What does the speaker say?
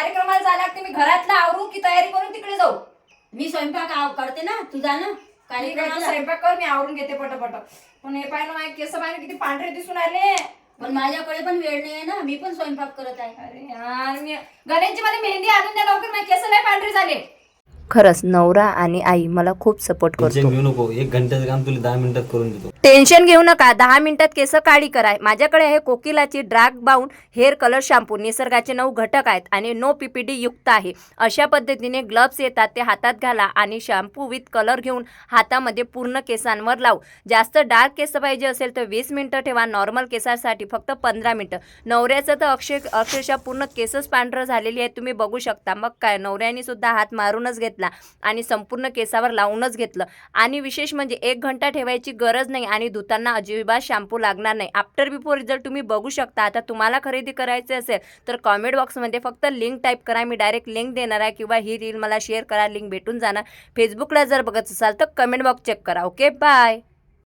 कार्यक्रमाला जायला लागते. मी घरातलं आवरू की तयारी करून तिकडे जाऊ? मी स्वयंपाक करते ना, तू जा ना कार्यक्रमाला. स्वयंपाक कर, मी आवरून घेते पटपट. पण हे पाहिलं माझे केस पाहिलं किती पांढरे दिसून आले. पण माझ्याकडे पण वेळ नाही आहे ना, मी पण स्वयंपाक करत आहे. अरे यार, मी गणेशजी मला मेहंदी आणून द्या लवकर, माझे केस लय पांढरे झाले. खरंच नवरा आणि आई मला खूप सपोर्ट करतो. टेन्शन घेऊ नको, 1 घंट्याचं काम तुला 10 मिनिटात करून देतो. टेन्शन घेऊ नका, 10 मिनिटात केस काळी करा. माझ्याकडे आहे कोकिलाची ड्राग बाउंड हेअर कलर शॅम्पू. निसर्गाचे 9 घटक आहेत आणि नो PPD युक्त आहे. अशा पद्धतीने ग्लव्स येतात, ते हातात घाला आणि शॅम्पू विथ कलर घेऊन हातामध्ये पूर्ण केसांवर लावू. जास्त डार्क केस पाहिजे असेल तर 20 मिनिटं ठेवा. नॉर्मल केसासाठी फक्त 15 मिनिटं. नवऱ्याचं तर अक्षरशः पूर्ण केसच पांढरं झालेली आहे, तुम्ही बघू शकता. मग काय, नवऱ्याने सुद्धा हात मारूनच घेतला आणि संपूर्ण केसावर लावूनच घेतलं. आणि विशेष म्हणजे 1 घंटा ठेवायची गरज नाही आणि धुताना अजिबात शॅम्पू लागणार नाही. आफ्टर बिफोर रिझल्ट तुम्ही बघू शकता. आता तुम्हाला खरेदी करायचे असेल तर कॉमेंट बॉक्समध्ये फक्त लिंक टाईप करा, मी डायरेक्ट लिंक देणार आहे, किंवा ही रील मला शेअर करा, लिंक भेटून जाणार. फेसबुकला जर बघत असाल तर कमेंट बॉक्स चेक करा. Okay, bye.